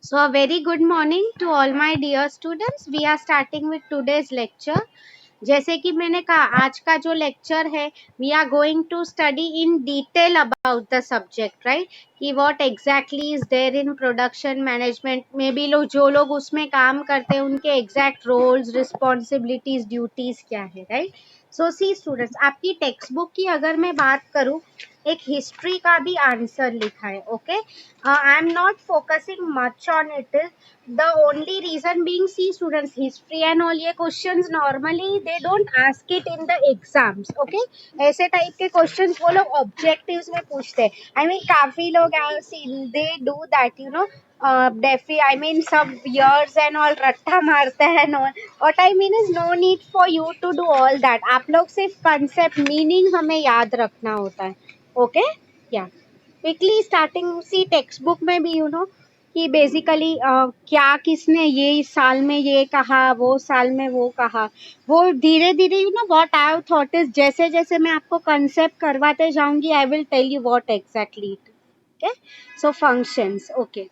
So, a very good morning to all my dear students. We are starting with today's lecture. जैसे कि मैंने कहा आज का जो लेक्चर है we are going to study in detail about the subject right कि what exactly is there in production management में भी लोग जो लोग उसमें काम करते हैं उनके एग्जैक्ट रोल्स रिस्पॉन्सिबिलिटीज ड्यूटीज क्या है राइट. सो सी स्टूडेंट्स आपकी टेक्स्ट बुक की अगर मैं बात करूं एक हिस्ट्री का भी आंसर लिखा है. Okay, I am not focusing much on it. The only reason being, see students, history and all ये questions normally they don't ask it in the exams. Okay, ऐसे टाइप के questions वो लोग objectives में पूछते हैं. I mean काफी लोग I have seen they do that, you know. Defi I mean सब years and all रट्टा मारते हैं no. What I mean is no need for you to do all that. आप लोग सिर्फ concept meaning हमें याद रखना होता है. Okay, yeah. क्विकली स्टार्टिंग सी टेक्स्ट बुक में भी यू नो कि बेसिकली क्या किसने ये इस साल में ये कहा वो साल में वो कहा वो धीरे धीरे you know what I have thought is जैसे जैसे मैं आपको कंसेप्ट करवाते जाऊंगी I will tell you what exactly. Okay, so functions. Okay,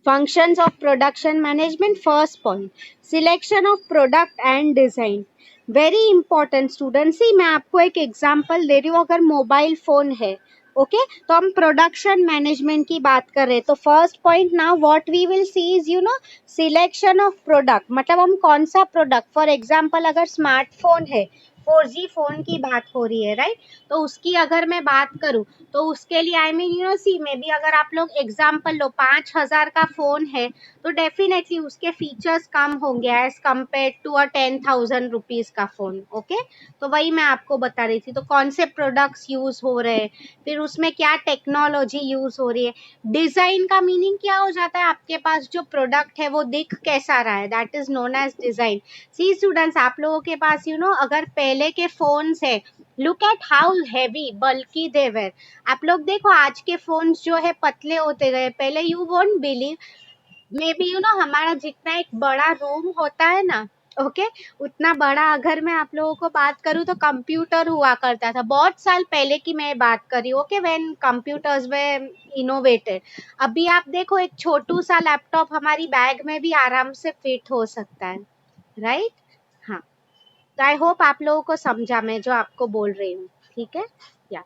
functions of production management. First point, selection of product and design. Very important student. See मैं आपको एक example दे रही हूँ. अगर मोबाइल फोन है ओके तो हम प्रोडक्शन मैनेजमेंट की बात कर रहे हैं तो first point now what we will see is you know selection of product. मतलब हम कौन सा प्रोडक्ट फॉर एग्जांपल अगर स्मार्टफोन है 4G फोन की बात हो रही है राइट तो उसकी अगर मैं बात करूं तो उसके लिए I mean you know see maybe अगर आप लोग एग्जांपल लो 5,000 का फोन है तो डेफिनेटली उसके फीचर्स कम होंगे as compare to a 10,000 rupees का फोन. ओके, तो वही मैं आपको बता रही थी. तो कौन से प्रोडक्ट्स यूज हो रहे हैं फिर उसमें क्या टेक्नोलॉजी यूज हो रही है. डिजाइन का मीनिंग क्या हो जाता है आपके पास जो प्रोडक्ट है वो दिख कैसा रहा है that is known as design. See students आप लोगों के पास यू नो अगर पहले के फोन्स है look at how heavy bulky they were. आप लोग देखो आज के फोन्स जो है पतले होते गए. पहले you won't believe may be you no हमारा जितना एक बड़ा रूम होता है ना ओके उतना बड़ा अगर मैं आप लोगों को बात करूँ तो कंप्यूटर हुआ करता था बहुत साल पहले की मैं बात कर रही हूँ. Okay, when computers way innovated. अभी आप देखो एक छोटू सा लैपटॉप हमारी बैग में भी आराम से फिट हो सकता है राइट. हाँ, तो आई होप आप लोगों को समझा मैं जो आपको बोल रही हूँ. ठीक है, या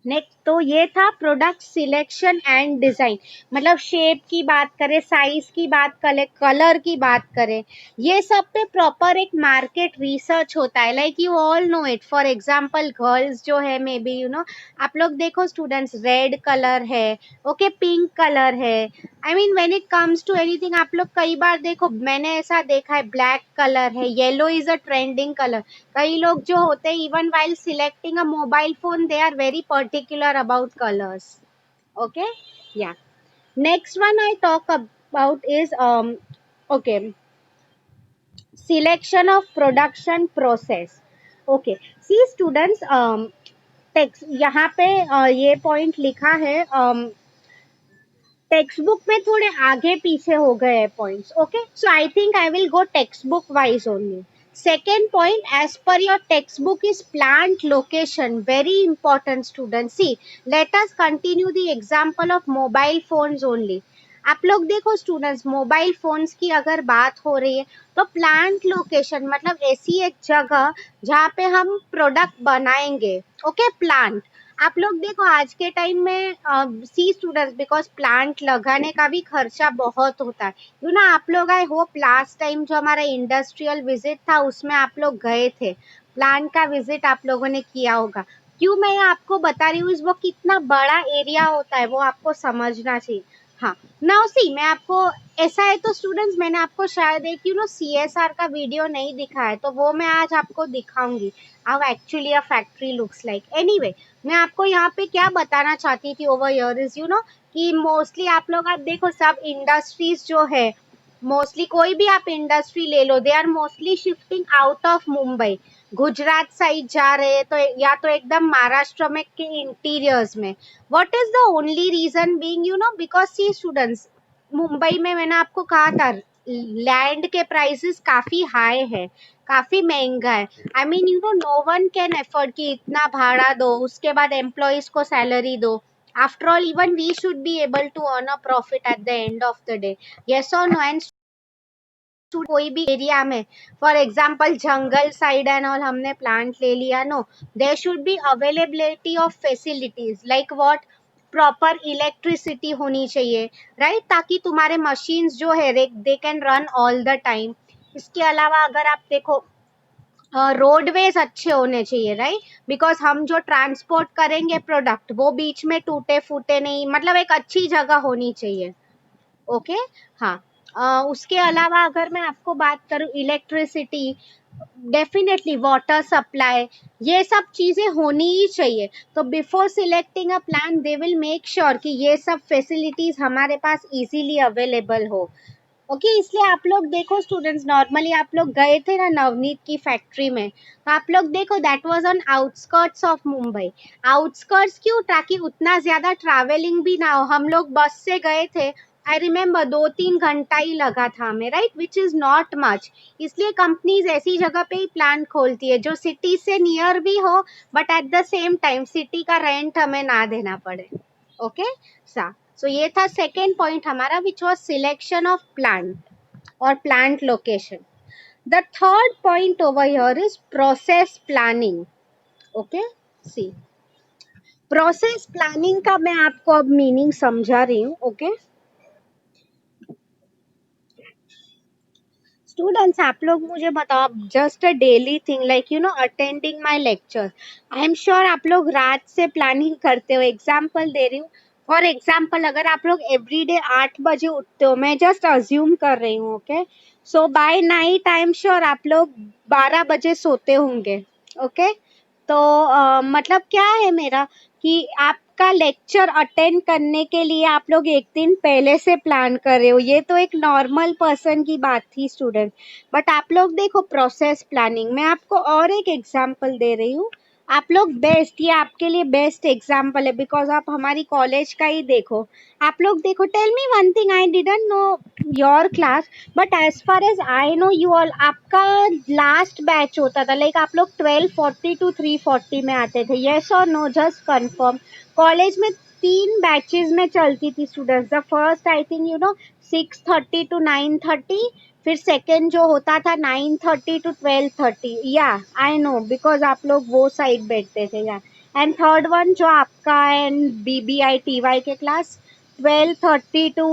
नेक्स्ट तो ये था प्रोडक्ट सिलेक्शन एंड डिजाइन. मतलब शेप की बात करें साइज की बात करें कलर की बात करें ये सब पे प्रॉपर एक मार्केट रिसर्च होता है. Like you all know it. For example girls जो है मे बी यू नो आप लोग देखो स्टूडेंट्स रेड कलर है ओके पिंक कलर है. I mean when it comes to anything आप लोग कई बार देखो मैंने ऐसा देखा है ब्लैक कलर है yellow is a trending colour. कई लोग जो होते हैं even while selecting a mobile phone they are very particular about colours. Okay, या next one I talk about is okay selection of production process. Okay, see students text यहाँ पे ये point लिखा है टेक्स्ट बुक में थोड़े आगे पीछे हो गए हैं points. Okay, so I think I will go text book wise only. Second point, as per your textbook is plant location. Very important students. See, let us continue the example of mobile phones only. आप लोग देखो students mobile phones की अगर बात हो रही है तो प्लांट लोकेशन मतलब ऐसी एक जगह जहाँ पे हम प्रोडक्ट बनाएंगे. Okay, plant. आप लोग देखो आज के टाइम में सी स्टूडेंट्स बिकॉज प्लांट लगाने का भी खर्चा बहुत होता है. यू नो आप लोग आई होप लास्ट टाइम जो हमारा इंडस्ट्रियल विजिट था उसमें आप लोग गए थे. प्लांट का विजिट आप लोगों ने किया होगा. क्यों मैं आपको बता रही हूँ वो कितना बड़ा एरिया होता है वो आपको समझना चाहिए. हाँ, नाउ सी मैं आपको ऐसा है तो स्टूडेंट्स मैंने आपको शायद एक यू नो CSR का वीडियो नहीं दिखा है तो वो मैं आज आपको दिखाऊंगी how actually a factory looks like. Anyway मैं आपको यहाँ पे क्या बताना चाहती थी over here is you no कि मोस्टली आप लोग आप देखो सब इंडस्ट्रीज जो है मोस्टली कोई भी आप इंडस्ट्री ले लो they are mostly shifting out of Mumbai. Gujarat side जा रहे हैं तो या तो एकदम महाराष्ट्र में के इंटीरियर्स में. What is the only reason being you know because see students Mumbai में मैंने आपको कहा था लैंड के प्राइसेस काफी हाई है काफी महंगा है. I mean you know no one can afford कि इतना भाड़ा दो उसके बाद एम्प्लॉयज को सैलरी दो After all, even we should be able to earn a profit at the end of the day. Yes or no? And कोई भी एरिया में, फॉर एग्जाम्पल जंगल साइड एंड ऑल, हमने प्लांट ले लिया, no, there should be availability of facilities like what, proper electricity होनी चाहिए, right, ताकि तुम्हारे मशीन्स जो है they can run all the time. इसके अलावा अगर आप देखो, रोडवेज अच्छे होने चाहिए, राइट, बिकॉज हम जो ट्रांसपोर्ट करेंगे प्रोडक्ट, वो बीच में टूटे फूटे नहीं, मतलब एक अच्छी जगह होनी चाहिए. ओके, हाँ. उसके अलावा अगर मैं आपको बात करूँ, इलेक्ट्रिसिटी, डेफिनेटली वाटर सप्लाई, ये सब चीजें होनी ही चाहिए. तो before selecting a plan they will make sure कि ये सब फैसिलिटीज हमारे पास इजीली अवेलेबल हो. ओके, इसलिए आप लोग देखो स्टूडेंट्स, नॉर्मली आप लोग गए थे ना नवनीत की फैक्ट्री में, तो आप लोग देखो that was on outskirts of Mumbai. Outskirts क्यों? ताकि उतना ज्यादा ट्रैवलिंग भी ना हो. हम लोग बस से गए थे, आई रिमेम्बर 2-3 घंटा ही लगा था हमें, right, which is not much. इसलिए कंपनीज ऐसी जगह पे ही प्लांट खोलती है जो सिटी से नियर भी हो, but at the same time city का रेंट हमें ना देना पड़े. ओके, सा, सो ये था सेकेंड पॉइंट हमारा, which was selection of plant और plant location. The third point over here is process planning. Okay, see, process planning का मैं आपको अब मीनिंग समझा रही हूँ. ओके, स्टूडेंट्स, आप लोग मुझे बताओ, just a daily thing like attending my lecture, I am sure आप लोग रात से प्लानिंग करते हो. एग्जाम्पल दे रही हूँ, फॉर एग्जाम्पल अगर आप लोग एवरीडे 8 बजे उठते हो, मैं जस्ट अज्यूम कर रही हूँ, okay, so by night I am sure आप लोग 12 बजे सोते होंगे. ओके, तो मतलब क्या है मेरा, कि आपका लेक्चर अटेंड करने के लिए आप लोग एक दिन पहले से प्लान कर रहे हो. ये तो एक नॉर्मल पर्सन की बात थी स्टूडेंट, बट आप लोग देखो प्रोसेस प्लानिंग. मैं आपको और एक एग्जांपल दे रही हूँ. आप लोग बेस्ट, ये आपके लिए बेस्ट एग्जांपल है, बिकॉज आप हमारी कॉलेज का ही देखो. आप लोग देखो, tell me one thing, I didn't know your class, but as far as I know you all, आपका लास्ट बैच होता था, लाइक आप लोग 12:40 to 3:40 में आते थे. येस और नो, जस्ट कंफर्म. कॉलेज में 3 बैचेस में चलती थी students. The first I think 6:30 to 9:30, फिर सेकेंड जो होता था 9:30 to 12:30. या, आई नो, बिकॉज आप लोग वो साइड बैठते थे. या, एंड थर्ड वन जो आपका एंड BBI TY के क्लास 12:30 to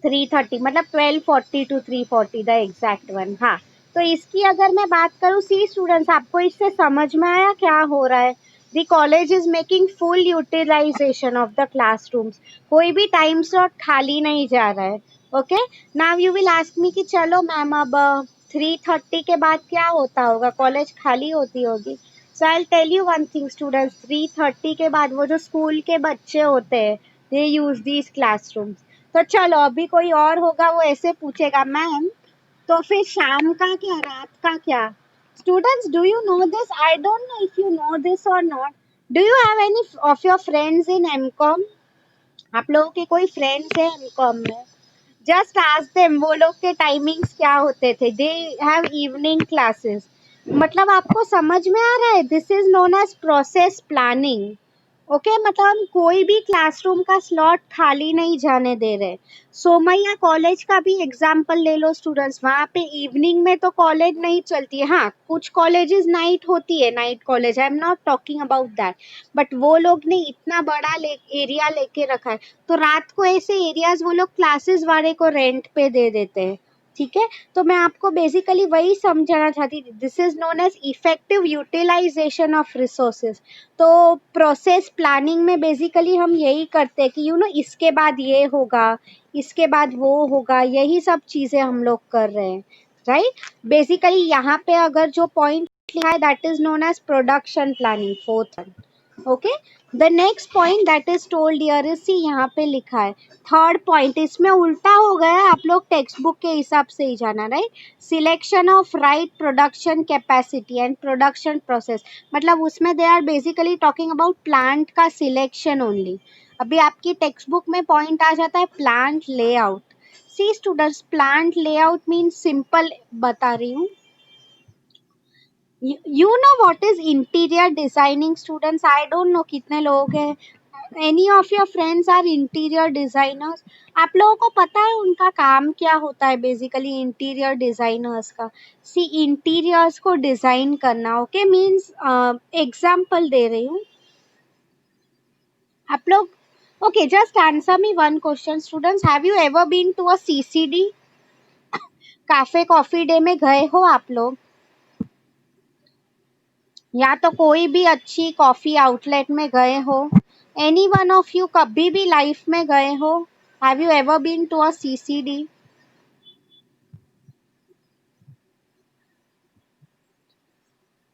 3:30, मतलब 12:40 to 3:40, द एग्जैक्ट वन. हाँ, तो इसकी अगर मैं बात करूँ, सी स्टूडेंट्स, आपको इससे समझ में आया क्या हो रहा है? The college is making full utilization of the classrooms. कोई भी टाइम स्लॉट खाली नहीं जा रहा है. Okay, now you will ask me कि चलो मैम, अब 3:30 के बाद क्या होता होगा, कॉलेज खाली होती होगी. So I tell you one thing students, 3:30 के बाद वो जो स्कूल के बच्चे होते हैं, दे यूज दीज क्लासरूम्स. तो चलो, अभी कोई और होगा वो ऐसे पूछेगा, मैम तो फिर शाम का क्या, रात का क्या? Students, do you know this? I don't know if you know this और not. Do you have any of your friends in MCom? आप लोगों के कोई फ्रेंड्स है एमकॉम में? जस्ट आस्क देम वो लोग के टाइमिंग्स क्या होते थे. They have evening classes. मतलब आपको समझ में आ रहा है? This is known as process planning. Okay, मतलब हम कोई भी क्लासरूम का स्लॉट खाली नहीं जाने दे रहे. सोमैया कॉलेज का भी एग्जाम्पल ले लो स्टूडेंट्स, वहाँ पे इवनिंग में तो कॉलेज नहीं चलती है. हाँ, कुछ कॉलेजेस नाइट होती है, night college, I am not talking about that, but वो लोग ने इतना बड़ा एरिया लेके रखा है, तो रात को ऐसे एरियाज वो लोग क्लासेस वाले को रेंट पे दे देते हैं. ठीक है, तो मैं आपको बेसिकली वही समझाना चाहती थी. This is known as effective utilization of resources. तो प्रोसेस प्लानिंग में बेसिकली हम यही करते हैं कि इसके बाद ये होगा, इसके बाद वो होगा, यही सब चीजें हम लोग कर रहे हैं, राइट. बेसिकली यहाँ पे अगर जो पॉइंट लिखा है, that is known as production planning, fourth. Okay, the next point that is told here is, see यहाँ पे लिखा है थर्ड पॉइंट, इसमें उल्टा हो गया है, आप लोग टेक्स्ट बुक के हिसाब से ही जाना, right. Selection of right production capacity and production process, मतलब उसमें they are basically talking about plant का सिलेक्शन ओनली. अभी आपकी टेक्स्ट बुक में पॉइंट आ जाता है plant layout. See students, plant layout means, simple बता रही हूँ, you know what is interior designing students? I don't know कितने लोग हैं any of your friends are interior designers? आप लोगों को पता है उनका काम क्या होता है बेसिकली इंटीरियर डिजाइनर्स का? सी इंटीरियर्स को डिजाइन करना, ओके, मीन्स एग्जाम्पल दे रही हूँ आप लोग। Okay, just answer me one question students, have you ever been to a CCD, cafe coffee day में गए हो आप लोग? या तो कोई भी अच्छी कॉफी आउटलेट में गए हो? एनी वन ऑफ यू कभी भी लाइफ में गए हो? Have you ever been to a CCD?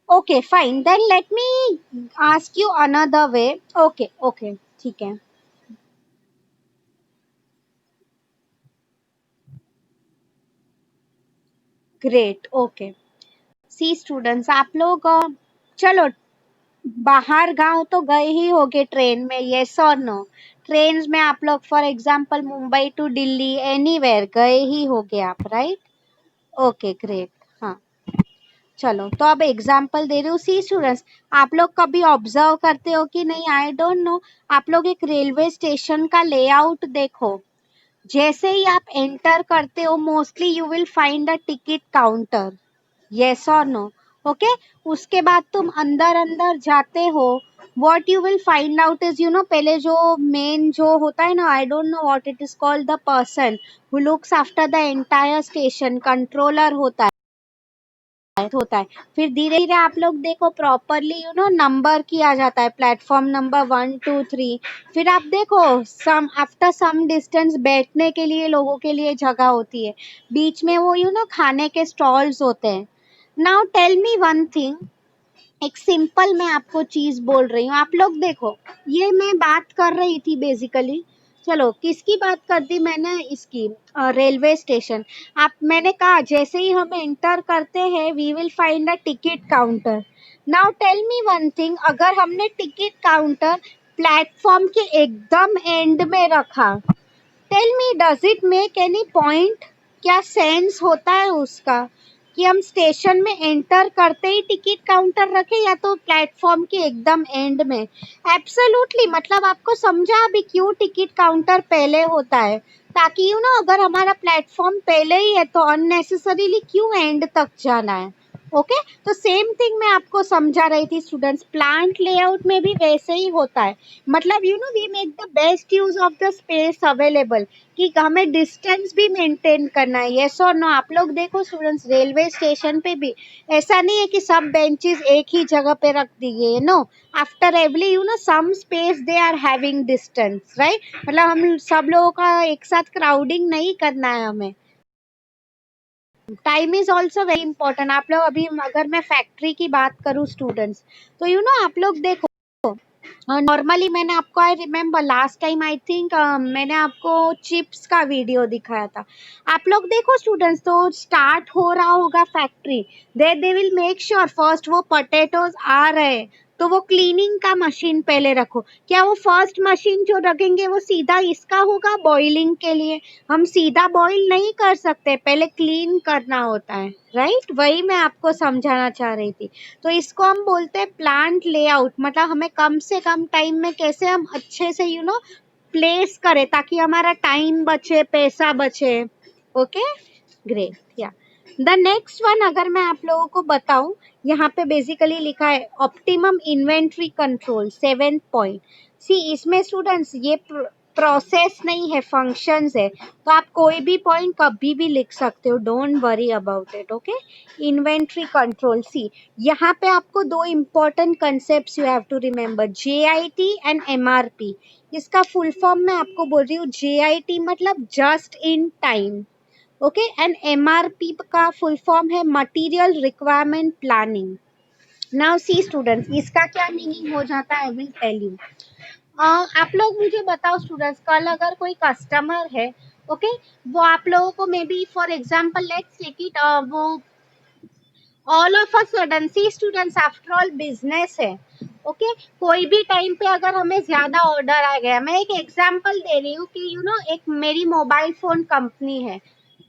Okay fine, then let me ask you another way. Okay okay, ठीक है। Great, okay. सी स्टूडेंट्स, आप लोग चलो बाहर गांव तो गए ही होगे ट्रेन में, यस और नो? ट्रेन में आप लोग for example Mumbai to Delhi anywhere गए ही होगे आप, राइट? Okay great. हाँ, चलो तो अब एग्जाम्पल दे रही हूँ। सी स्टूडेंट्स, आप लोग कभी ऑब्जर्व करते हो कि नहीं, आई डोंट नो, आप लोग एक रेलवे स्टेशन का लेआउट देखो। जैसे ही आप एंटर करते हो mostly you will find a ticket counter, yes और नो? ओके, उसके बाद तुम अंदर अंदर जाते हो, what you will find out is, you know, पहले जो मेन जो होता है ना, आई don't no what it is called, the person who looks after the entire station, controller होता है। फिर धीरे धीरे आप लोग देखो प्रॉपरली यू नो नंबर किया जाता है, प्लेटफॉर्म नंबर 1 2 3। फिर आप देखो सम आफ्टर सम डिस्टेंस बैठने के लिए लोगों के लिए जगह होती है, बीच में वो यू नो खाने के स्टॉल्स होते हैं। Now tell me one thing, एक सिंपल मैं आपको चीज बोल रही हूँ, आप लोग देखो, ये मैं बात कर रही थी बेसिकली, चलो किसकी बात कर दी मैंने, इसकी, रेलवे स्टेशन। आप, मैंने कहा जैसे ही हम एंटर करते हैं we will find a ticket counter. Now tell me one thing, अगर हमने टिकट काउंटर प्लेटफॉर्म के एकदम एंड में रखा, tell me does it make any point? क्या सेंस होता है उसका कि हम स्टेशन में एंटर करते ही टिकट काउंटर रखें या तो प्लेटफॉर्म के एकदम एंड में? एब्सोल्युटली, मतलब आपको समझा अभी क्यों टिकट काउंटर पहले होता है, ताकि यू नो अगर हमारा प्लेटफॉर्म पहले ही है तो अननेसेसरीली क्यों एंड तक जाना है। ओके, तो सेम थिंग मैं आपको समझा रही थी स्टूडेंट्स, प्लांट लेआउट में भी वैसे ही होता है। मतलब you know we make the best use of the space available, कि हमें डिस्टेंस भी मेंटेन करना है, यस और नो? आप लोग देखो स्टूडेंट्स, रेलवे स्टेशन पे भी ऐसा नहीं है कि सब बेंचेस एक ही जगह पे रख दिए, no, after every you know some space they are having distance, right? मतलब हम सब लोगों का एक साथ क्राउडिंग नहीं करना है हमें। Time is also very important. आप लोग अभी अगर मैं फैक्ट्री की बात करूँ स्टूडेंट्स, तो यू नो आप लोग देखो, नॉर्मली मैंने आपको, I remember last time I think मैंने आपको चिप्स का वीडियो दिखाया था। आप लोग देखो स्टूडेंट्स, तो स्टार्ट हो रहा होगा factory, they will make sure first वो पोटैटोज आ रहे हैं तो वो क्लीनिंग का मशीन पहले रखो। क्या वो फर्स्ट मशीन जो रखेंगे वो सीधा इसका होगा बॉइलिंग के लिए? हम सीधा बॉईल नहीं कर सकते, पहले क्लीन करना होता है, राइट? वही मैं आपको समझाना चाह रही थी। तो इसको हम बोलते हैं प्लांट लेआउट, मतलब हमें कम से कम टाइम में कैसे हम अच्छे से यू नो प्लेस करें ताकि हमारा टाइम बचे, पैसा बचे। ओके ग्रेट, या द नेक्स्ट वन अगर मैं आप लोगों को बताऊं, यहाँ पे बेसिकली लिखा है optimum inventory control 7th point. See इसमें स्टूडेंट्स ये प्रोसेस नहीं है, फंक्शंस है, तो आप कोई भी पॉइंट कभी भी लिख सकते हो, don't worry about it. Okay, inventory control, see यहाँ पे आपको दो important concept you have to remember, JIT and MRP। इसका फुल फॉर्म मैं आपको बोल रही हूँ, JIT मतलब just in time, okay, and MRP का फुल फॉर्म है material requirement planning. Now see students, इसका क्या मीनिंग हो जाता है, आई विल टेल यू। आप लोग मुझे बताओ स्टूडेंट्स, कल अगर कोई कस्टमर है, ओके, वो आप लोगों को maybe for example let's take it, वो all of a sudden, see students after all business है, ओके, कोई भी टाइम पे अगर हमें ज्यादा ऑर्डर आ गया, मैं एक एग्जांपल दे रही हूँ कि यू नो एक मेरी मोबाइल फोन कंपनी है,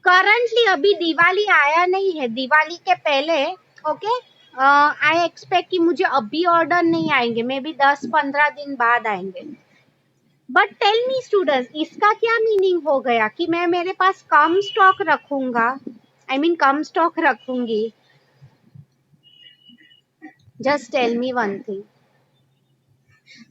करंटली अभी दिवाली आया नहीं है, दिवाली के पहले, ओके, आई एक्सपेक्ट कि मुझे अभी ऑर्डर नहीं आएंगे, मे बी 10-15 दिन बाद आएंगे। बट टेल मी स्टूडेंट्स, इसका क्या मीनिंग हो गया कि मैं मेरे पास कम स्टॉक रखूंगा, आई मीन कम स्टॉक रखूंगी? Just tell me one thing.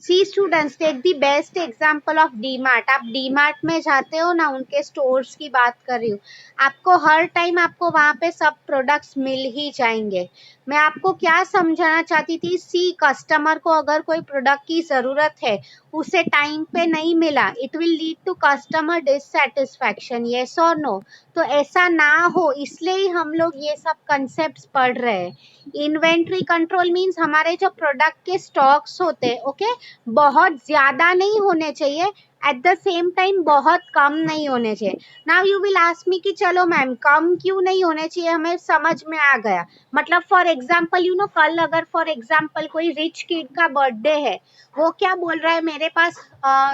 See students, take the best example of D mart. आप डी मार्ट में जाते हो ना, उनके स्टोर्स की बात कर रही हूँ। आपको हर टाइम आपको वहां पे सब प्रोडक्ट्स मिल ही जाएंगे। मैं आपको क्या समझाना चाहती थी, सी कस्टमर को अगर कोई प्रोडक्ट की जरूरत है, उसे टाइम पे नहीं मिला, it will lead to customer dissatisfaction, yes और नो? तो ऐसा ना हो, इसलिए ही हम लोग ये सब कंसेप्ट पढ़ रहे हैं। इन्वेंट्री कंट्रोल मीन्स हमारे जो प्रोडक्ट के स्टॉक्स होते हैं, ओके, बहुत ज्यादा नहीं होने चाहिए, एट द सेम टाइम बहुत कम नहीं होने चाहिए। Now you will ask me कि चलो मैम कम क्यों नहीं होने चाहिए, हमें समझ में आ गया। मतलब फॉर एग्जाम्पल यू नो, कल अगर फॉर एग्जाम्पल कोई रिच किड का बर्थडे है, वो क्या बोल रहा है, मेरे पास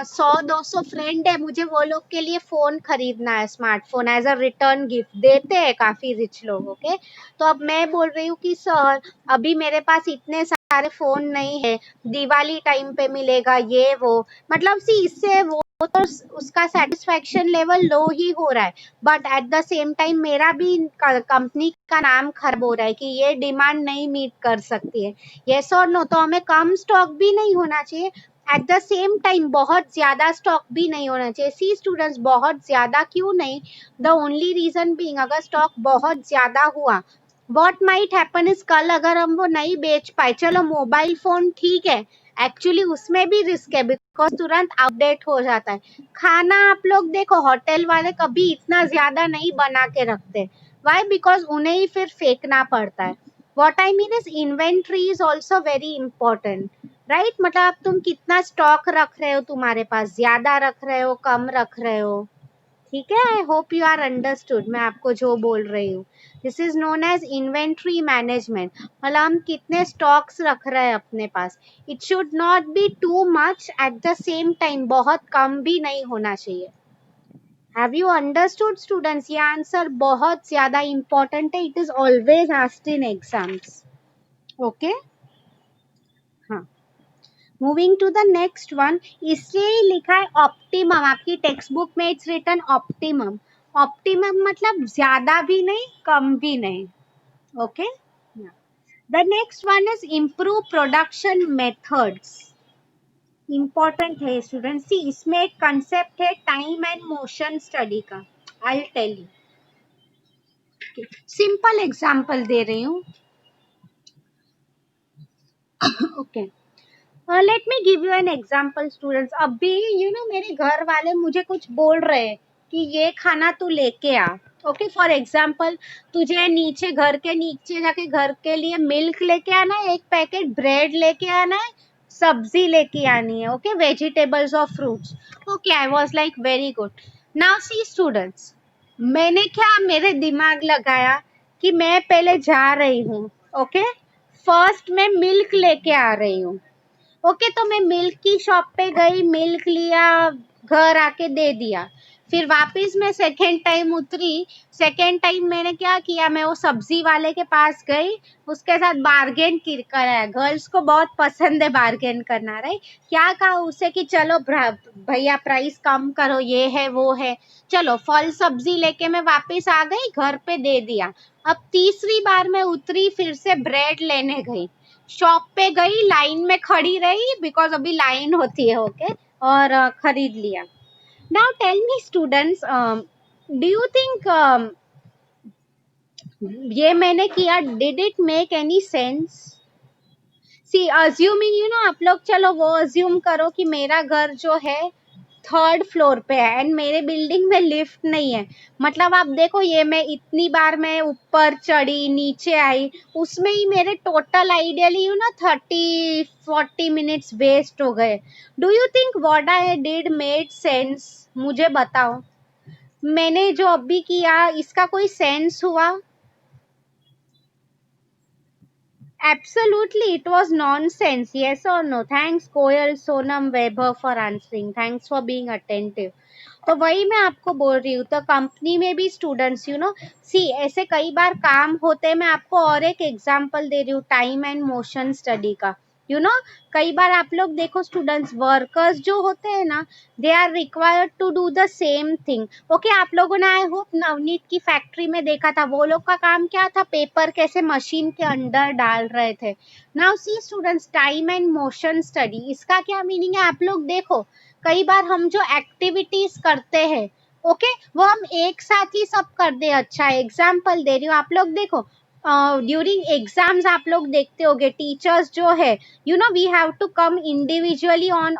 100-200 फ्रेंड है, मुझे वो लोग के लिए फोन खरीदना है, smartphone as a return gift देते हैं काफी रिच लोग, ओके। तो अब मैं बोल रही हूँ कि सर अभी मेरे पास इतने सारे फोन नहीं है, दिवाली टाइम पे मिलेगा ये वो, मतलब सी इससे वो तो उसका सेटिस्फेक्शन लेवल लो ही हो रहा है, but at the same time मेरा भी कंपनी का नाम खराब हो रहा है कि ये डिमांड नहीं मीट कर सकती है, यस और नो? तो हमें कम स्टॉक भी नहीं होना चाहिए, एट द सेम टाइम बहुत ज्यादा स्टॉक भी नहीं होना चाहिए। सी स्टूडेंट्स, बहुत ज्यादा क्यों नहीं? द ओनली रीजन बीइंग, अगर स्टॉक बहुत ज्यादा हुआ, व्हाट माइट हैपन इज, कल अगर हम वो नहीं बेच पाए, चलो मोबाइल फोन ठीक है, एक्चुअली उसमें भी रिस्क है बिकॉज तुरंत अपडेट हो जाता है। खाना आप लोग देखो, होटल वाले कभी इतना ज्यादा नहीं बना के रखते, वाई? बिकॉज उन्हें ही फिर फेंकना पड़ता है। What I mean is inventory is also very important, right? मतलब तुम कितना स्टॉक रख रहे हो, तुम्हारे पास ज्यादा रख रहे हो, कम रख रहे हो, ठीक है? I hope you are understood मैं आपको जो बोल रही हूँ। This is known as inventory management, मतलब हम कितने स्टॉक्स रख रहे हैं अपने पास। It should not be too much, at the same time बहुत कम भी नहीं होना चाहिए। Have you understood students? ये आंसर बहुत ज्यादा इंपॉर्टेंट है, it is always asked in exams, okay? हाँ, moving to the next one, इसलिए लिखा है ऑप्टिमम, आपकी टेक्स्ट बुक में इट्स रिटन ऑप्टिमम। ऑप्टिमम मतलब ज्यादा भी नहीं, कम भी नहीं, okay? The next one is improve production methods. Important है स्टूडेंट, सी इसमें एक कंसेप्ट है टाइम एंड मोशन स्टडी का, I tell you. Simple example दे रही हूँ, okay. Let me give you an example students. अभी यू नो मेरे घर वाले मुझे कुछ बोल रहे हैं कि ये खाना तू लेके आ, ओके? फॉर एग्जांपल तुझे नीचे घर के नीचे जाके घर के लिए मिल्क लेके आना है, एक पैकेट ब्रेड लेके आना है, सब्जी लेके आनी है, ओके? वेजिटेबल्स और fruits, okay. I was like very good. Now see students, मैंने क्या मेरे दिमाग लगाया कि मैं पहले जा रही हूँ, ओके? फर्स्ट मैं मिल्क लेके आ रही हूँ, ओके। तो मैं मिल्क की शॉप पे गई, मिल्क लिया, घर आके दे दिया। फिर वापस मैं सेकेंड टाइम उतरी, सेकेंड टाइम मैंने क्या किया, मैं वो सब्जी वाले के पास गई, उसके साथ बार्गेन कराया। गर्ल्स को बहुत पसंद है बार्गेन करना, राइट? क्या कहा उसे कि चलो भैया प्राइस कम करो, ये है वो है। चलो फल सब्जी लेके मैं वापस आ गई, घर पे दे दिया। अब तीसरी बार मैं उतरी, फिर से ब्रेड लेने गई, शॉप पे गई, लाइन में खड़ी रही बिकॉज अभी लाइन होती है, ओके? और खरीद लिया। Now tell me students, do you think ये मैंने किया, did it make any sense? See assuming you know, आप लोग चलो वो अज्यूम करो कि मेरा घर जो है थर्ड फ्लोर पे है एंड मेरे बिल्डिंग में लिफ्ट नहीं है। मतलब आप देखो, ये मैं इतनी बार मैं ऊपर चढ़ी नीचे आई, उसमें ही मेरे टोटल आइडियली यू ना 30-40 मिनट्स वेस्ट हो गए। Do you think what I did made sense? मुझे बताओ, मैंने जो अभी किया इसका कोई सेंस हुआ? Absolutely, it was nonsense. Yes or no? Thanks, Koyal, Sonam, Weber for answering. Thanks for being attentive. तो वही मैं आपको बोल रही हूँ, तो कंपनी में भी स्टूडेंट्स यू नो, सी ऐसे कई बार काम होते हैं। मैं आपको और एक एग्जांपल दे रही हूँ टाइम एंड मोशन स्टडी का। यू नो कई बार आप लोग देखो स्टूडेंट्स, वर्कर्स जो होते हैं ना, they are required to do the same thing. Okay, आप लोगों ने आई होप नवनीत की फैक्ट्री में देखा था, वो लोग का काम क्या था, पेपर कैसे मशीन के अंदर डाल रहे थे। Now see students, time and motion study, इसका क्या मीनिंग है, आप लोग देखो कई बार हम जो एक्टिविटीज करते हैं, ओके वो हम एक साथ ही सब कर दे। अच्छा एग्जाम्पल दे रही हूँ, आप लोग देखो ड्यूरिंग एग्जाम्स आप लोग देखते होगे टीचर्स जो है, you know we have to come individually on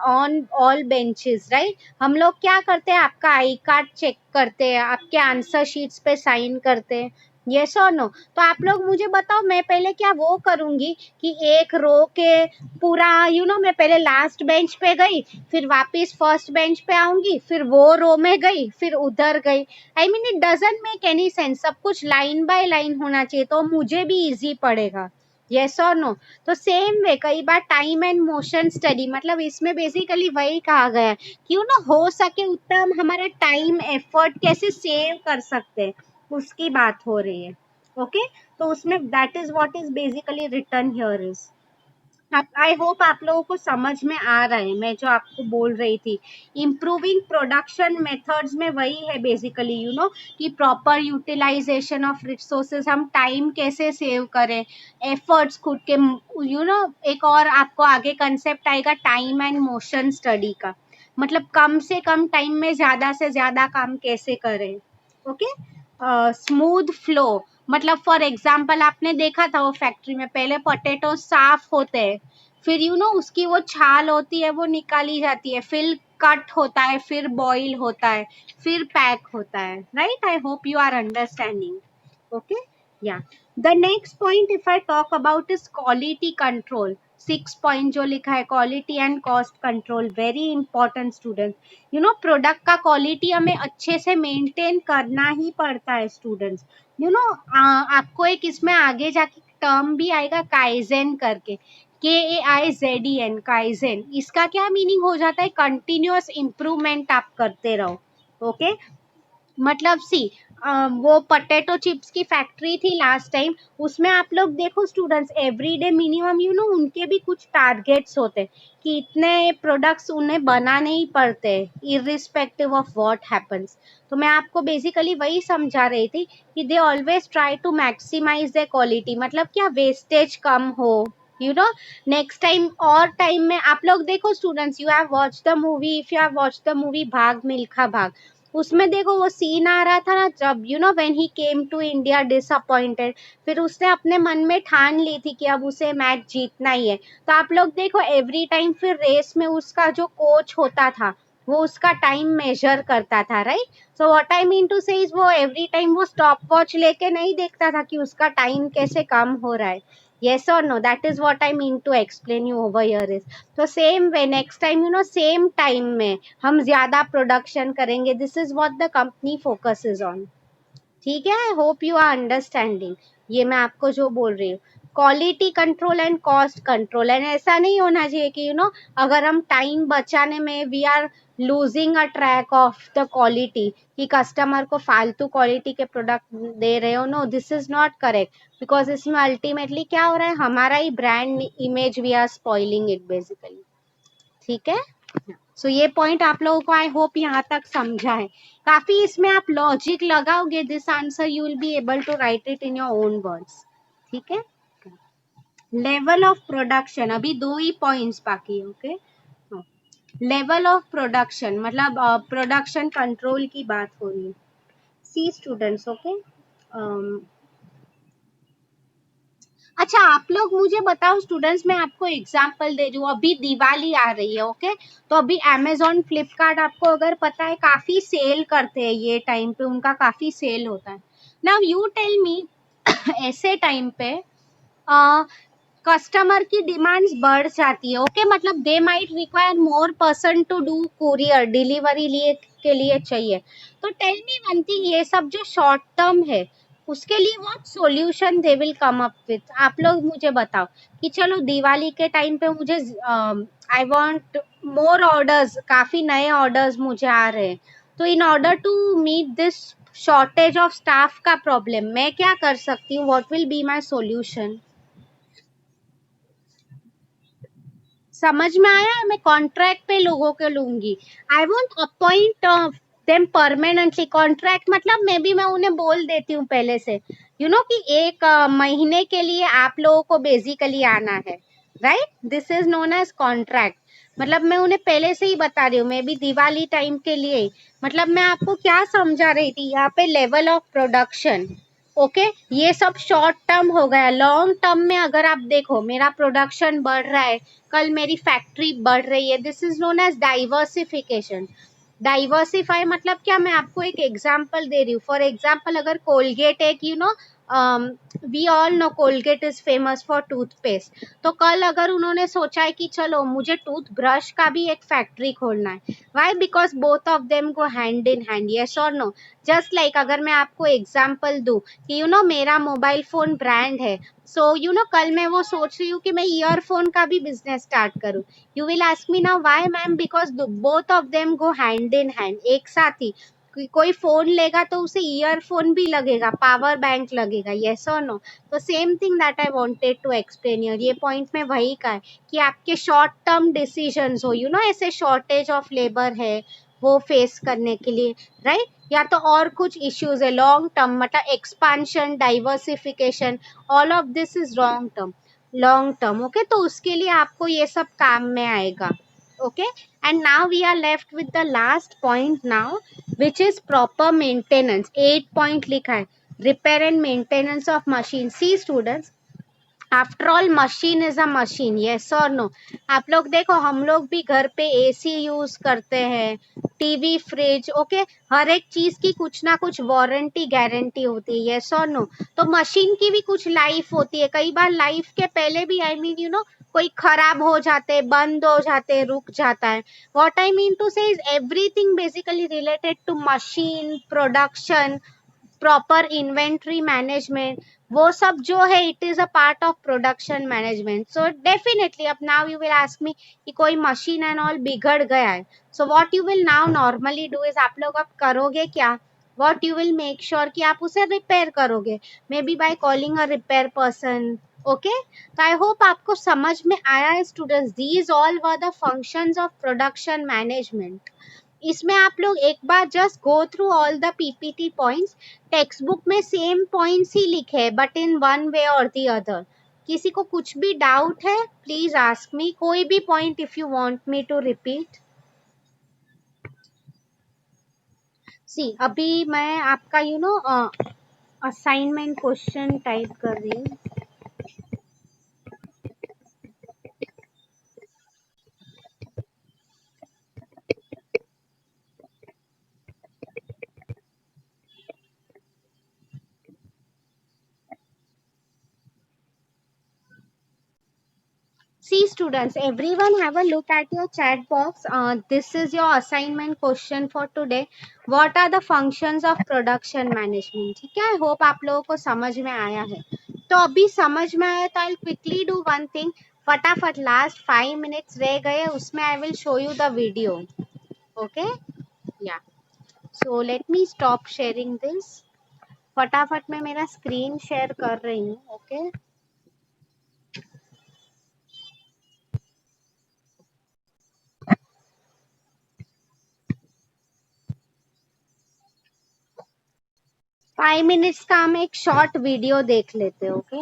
all benches, right. हम लोग क्या करते हैं, आपका आई कार्ड चेक करते हैं, आपके आंसर शीट्स पे साइन करते हैं, यस और नो। तो आप लोग मुझे बताओ, मैं पहले क्या वो करूंगी कि एक रो के पूरा मैं पहले लास्ट बेंच पे गई, फिर वापस फर्स्ट बेंच पे आऊंगी, फिर वो रो में गई, फिर उधर गई। I mean it doesn't make any sense. सब कुछ लाइन बाय लाइन होना चाहिए तो मुझे भी इजी पड़ेगा, यस और नो। तो सेम वे कई बार टाइम एंड मोशन स्टडी, मतलब इसमें बेसिकली वही कहा गया है कि हो सके उतना हम हमारा टाइम एफर्ट कैसे सेव कर सकते हैं, उसकी बात हो रही है। ओके, तो उसमें that is what is basically return here is. I hope आप लोगों को समझ में आ रहा है मैं जो आपको बोल रही थी। इम्प्रूविंग प्रोडक्शन मेथड्स में वही है बेसिकली, कि प्रॉपर यूटिलाइजेशन ऑफ रिसोर्सेज, हम टाइम कैसे सेव करें, एफर्ट्स खुद के, एक और आपको आगे कंसेप्ट आएगा टाइम एंड मोशन स्टडी का, मतलब कम से कम टाइम में ज्यादा से ज्यादा काम कैसे करें। ओके, स्मूथ फ्लो, मतलब फॉर एग्जाम्पल आपने देखा था वो फैक्ट्री में पहले पोटैटो साफ होते हैं, फिर उसकी वो छाल होती है वो निकाली जाती है, फिर कट होता है, फिर बॉईल होता है, फिर पैक होता है, right. I hope you are understanding. Okay, या the next point if I talk about is quality control. 6 point जो लिखा है, quality and cost control, very important student. Product का क्वालिटी हमें अच्छे से मेंटेन करना ही पड़ता है स्टूडेंट्स। आपको एक इसमें आगे जाके टर्म भी आएगा काइजेन करके, KAIZEN, काइजेन। इसका क्या मीनिंग हो जाता है, कंटिन्यूअस इंप्रूवमेंट आप करते रहो। ओके, मतलब सी वो पोटैटो चिप्स की फैक्ट्री थी लास्ट टाइम, उसमें आप लोग देखो स्टूडेंट्स एवरीडे मिनिमम उनके भी कुछ टारगेट्स होते हैं कि इतने प्रोडक्ट्स उन्हें बनाने ही पड़ते हैं इरिस्पेक्टिव ऑफ व्हाट हैपेंस। तो मैं आपको बेसिकली वही समझा रही थी कि they always try to maximise the quality, मतलब क्या वेस्टेज कम हो, नेक्स्ट टाइम। और टाइम में आप लोग देखो students, you have watch the movie, if you have watch the movie भाग मिल्खा भाग, उसमें देखो वो सीन आ रहा था ना, जब when he came to India disappointed, फिर उसने अपने मन में ठान ली थी कि अब उसे मैच जीतना ही है। तो आप लोग देखो एवरी टाइम फिर रेस में उसका जो कोच होता था वो उसका टाइम मेजर करता था, right. So what I mean to say is वो एवरी टाइम वो स्टॉप वॉच लेके नहीं देखता था कि उसका टाइम कैसे कम हो रहा है, yes or no, that is what I mean to explain you over here is। तो same way next time same time में हम ज्यादा प्रोडक्शन करेंगे, this is what the company focuses on. ठीक है, I hope you are understanding ये मैं आपको जो बोल रही हूँ। Quality control and cost control, and ऐसा नहीं होना चाहिए कि अगर हम टाइम बचाने में we are losing a track of the quality, कि कस्टमर को फालतू क्वालिटी के प्रोडक्ट दे रहे हो, no this is not correct, because इसमें अल्टीमेटली क्या हो रहा है, हमारा ही brand image we are spoiling it basically. ठीक है, सो ये पॉइंट आप लोगों को आई होप यहाँ तक समझा है। काफी इसमें आप लॉजिक लगाओगे, this answer you will be able to write it in your own words. ठीक है, लेवल ऑफ प्रोडक्शन, अभी 2 ही पॉइंट्स बाकी है। ओके, लेवल ऑफ प्रोडक्शन मतलब प्रोडक्शन कंट्रोल की बात हो रही है। सी स्टूडेंट्स, ओके, अच्छा आप लोग मुझे बताओ स्टूडेंट्स, मैं आपको एग्जांपल दे रही हूँ, अभी दिवाली आ रही है, ओके, तो अभी अमेजोन फ्लिपकार्ट आपको अगर पता है काफी सेल करते हैं, ये टाइम पे उनका काफी सेल होता है। नाउ यू टेल मी ऐसे टाइम पे कस्टमर की डिमांड्स बढ़ जाती है, ओके, मतलब they might require more person to do courier delivery लिए के लिए चाहिए। तो टेल मी वन थिंग, ये सब जो शॉर्ट टर्म है उसके लिए what solution they will come up with, आप लोग मुझे बताओ कि चलो दिवाली के टाइम पे मुझे आई वांट मोर ऑर्डर्स, काफी नए ऑर्डर्स मुझे आ रहे हैं, तो in order to meet this shortage of staff का प्रॉब्लम मैं क्या कर सकती हूँ, what will be my solution. समझ में आया है? मैं कॉन्ट्रैक्ट पे लोगों को लूंगी। I won't appoint them permanently. Contract मतलब मैं उन्हें बोल देती हूँ पहले से, कि एक महीने के लिए आप लोगों को बेसिकली आना है, right? This is known as contract. मतलब मैं उन्हें पहले से ही बता रही हूँ, मे बी दिवाली टाइम के लिए। मतलब मैं आपको क्या समझा रही थी यहाँ पे, लेवल ऑफ प्रोडक्शन। ओके, ये सब शॉर्ट टर्म हो गया। लॉन्ग टर्म में अगर आप देखो, मेरा प्रोडक्शन बढ़ रहा है, कल मेरी फैक्ट्री बढ़ रही है, this is known as diversification. Diversify मतलब क्या, मैं आपको एक एग्जांपल दे रही हूँ। फॉर एग्जांपल, अगर कोलगेट एक we all know Colgate is famous for toothpaste, तो कल अगर उन्होंने सोचा है कि चलो मुझे टूथ ब्रश का भी एक फैक्ट्री खोलना है, why? Because both of them go hand in hand, yes और नो? जस्ट लाइक अगर मैं आपको एग्जाम्पल दूं कि मेरा मोबाइल फोन ब्रांड है, सो कल मैं वो सोच रही हूँ कि मैं ईयरफोन का भी बिजनेस स्टार्ट करूँ। You will ask me now why ma'am? Because both of them go hand in hand, एक साथ ही। कोई फोन लेगा तो उसे ईयरफोन भी लगेगा, पावर बैंक लगेगा, यस और नो? तो same thing that I wanted to explain here. ये पॉइंट में वही का है कि आपके शॉर्ट टर्म डिसीजंस हो, ऐसे शॉर्टेज ऑफ लेबर है वो फेस करने के लिए, राइट? या तो और कुछ इश्यूज है लॉन्ग टर्म, मतलब expansion, diversification, all of this is long term. Okay, तो उसके लिए आपको ये सब काम में आएगा। Okay, and now we are left with the last point now, which is proper maintenance. 8 point लिखा है, repair and maintenance of machine. See students, after all machine is a machine, yes और नो? आप लोग देखो, हम लोग भी घर पे एसी यूज करते हैं, टीवी, फ्रिज, ओके? हर एक चीज की कुछ ना कुछ वारंटी गारंटी होती है, यस और नो? तो मशीन की भी कुछ लाइफ होती है। कई बार लाइफ के पहले भी, आई मीन कोई खराब हो जाते, बंद हो जाते, रुक जाता है। What I mean to say is everything basically related to machine production, proper inventory management, वो सब जो है it is a part of production management. So definitely अब now you will ask me कि कोई मशीन एंड ऑल बिगड़ गया है, so what you will now normally do is, आप लोग अब करोगे क्या? What you will make sure कि आप उसे रिपेयर करोगे, may be by calling a repair person. Okay, तो आई होप आपको समझ में आया है students. These all were the functions of production management. इसमें आप लोग एक बार just go through all the PPT points. Text book में सेम पॉइंट्स ही लिखे हैं, बट इन वन वे और दी अदर। किसी को कुछ भी डाउट है, प्लीज आस्क मी, कोई भी point if you want me to repeat. See, अभी मैं आपका असाइनमेंट क्वेश्चन टाइप कर रही हूँ। 'See students, everyone have a look at your chat box. This is your assignment question for today. What are the functions of production management? ठीक है, I hope आप लोगों को समझ में आया है। तो अभी समझ में आया तो I'll quickly do one thing. फटाफट लास्ट 5 minutes रह गए, उसमें I will show you the video. Okay? Yeah. So let me stop sharing this. फटाफट मैं मेरा स्क्रीन शेयर कर रही हूँ। ओके, 5 minutes का हम एक शॉर्ट वीडियो देख लेते हैं। Okay,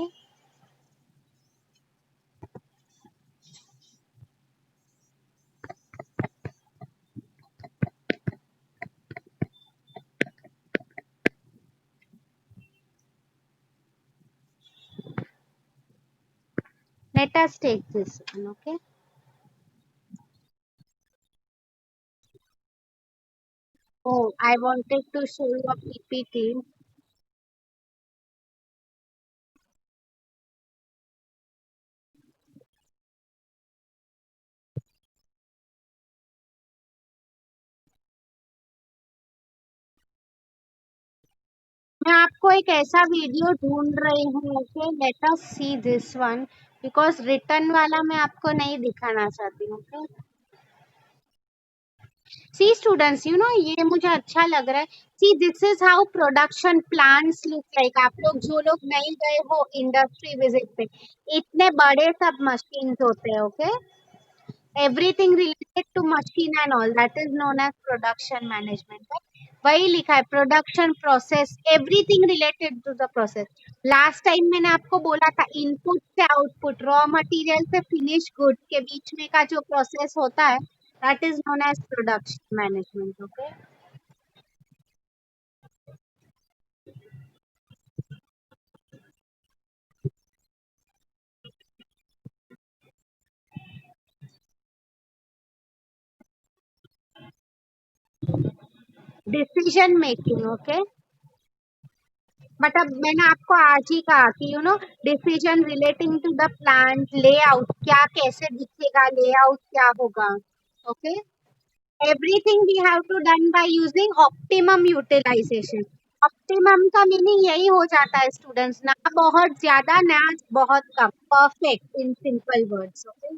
let us take this one. Okay, oh, I wanted to show you a PPT. मैं आपको एक ऐसा वीडियो ढूंढ रही हूँ। Okay, let us see this one, because return वाला मैं आपको नहीं दिखाना चाहती हूँ। ओके, सी स्टूडेंट्स, ये मुझे अच्छा लग रहा है। See, this is how production plants look like. आप लोग जो लोग नहीं गए हो इंडस्ट्री विजिट पे, इतने बड़े सब मशीन्स होते हैं। Okay, everything related to machine and all, that is known as production management, right? वही लिखा है production process, everything related to the process. Last time मैंने आपको बोला था इनपुट से आउटपुट, रॉ मटेरियल से फिनिश गुड के बीच में का जो प्रोसेस होता है, that is known as production management. Okay. Decision making. Okay. But अब मैंने आपको आज ही कहा कि decision relating to the plant layout, क्या कैसे दिखेगा, लेआउट क्या होगा. Okay. Everything we have to done by using optimum utilization. Optimum का मीनिंग यही हो जाता है स्टूडेंट्स, ना बहुत ज्यादा ना बहुत कम, perfect in simple words. Okay.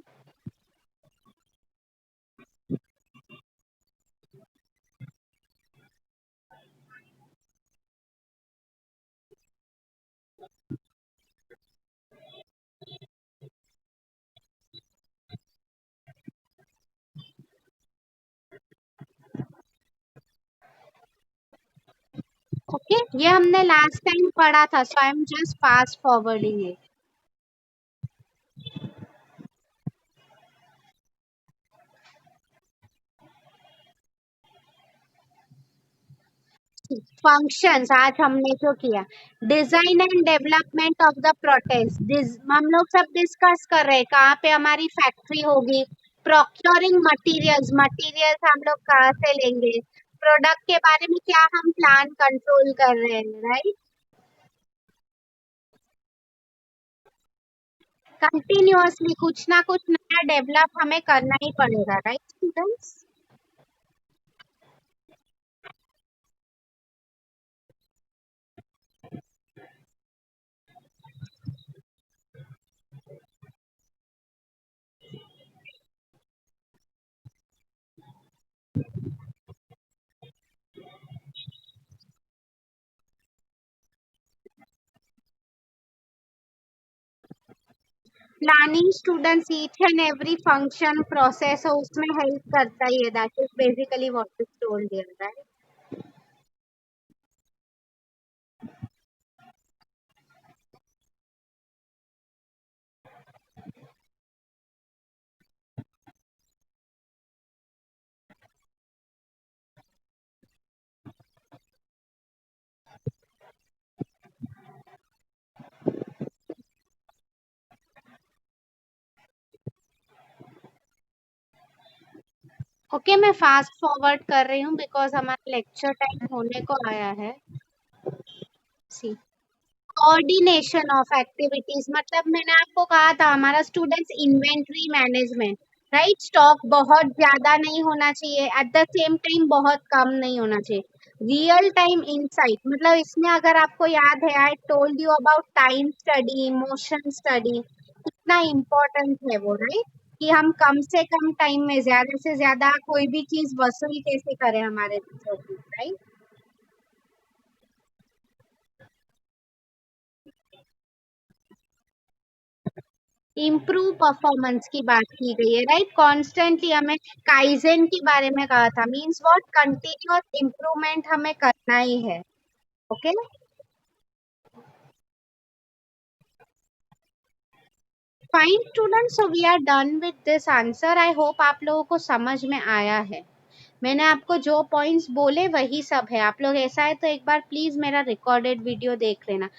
Okay, ये हमने लास्ट टाइम पढ़ा था, so I am just fast forwarding it. Functions आज हमने जो किया, design and development of the protest, हम लोग सब डिस्कस कर रहे हैं कहाँ पे हमारी फैक्ट्री होगी. प्रोक्योरिंग मटेरियल्स, मटेरियल्स हम लोग कहाँ से लेंगे, प्रोडक्ट के बारे में क्या हम प्लान कंट्रोल कर रहे हैं, राइट. कंटिन्यूअसली कुछ ना कुछ नया डेवलप हमें करना ही पड़ेगा, right students. Planning students each and every function process हो उसमें हेल्प करता ही है, that is basically what is told here, right. Okay, मैं फास्ट फॉरवर्ड कर रही हूँ बिकॉज हमारा लेक्चर टाइम होने को आया है. सी, कोऑर्डिनेशन ऑफ एक्टिविटीज, मतलब मैंने आपको कहा था हमारा students inventory management, right. Stock बहुत ज्यादा नहीं होना चाहिए, एट द सेम टाइम बहुत कम नहीं होना चाहिए. रियल टाइम इंसाइट, मतलब इसमें अगर आपको याद है, I told you about time study, emotion study, कितना इम्पोर्टेंट है वो, राइट. कि हम कम से कम टाइम में ज्यादा से ज्यादा कोई भी चीज वसूल कैसे करें हमारे रिसोर्सेज, राइट. इम्प्रूव परफॉर्मेंस की बात की गई है, राइट. कॉन्स्टेंटली हमें काइजेन के बारे में कहा था, मीन्स व्हाट, कंटिन्यूअस इम्प्रूवमेंट हमें करना ही है. Okay. Fine student, so we are done with this answer. I hope आप लोगों को समझ में आया है. मैंने आपको जो पॉइंट्स बोले वही सब है. आप लोग ऐसा है तो एक बार प्लीज मेरा रिकॉर्डेड वीडियो देख लेना.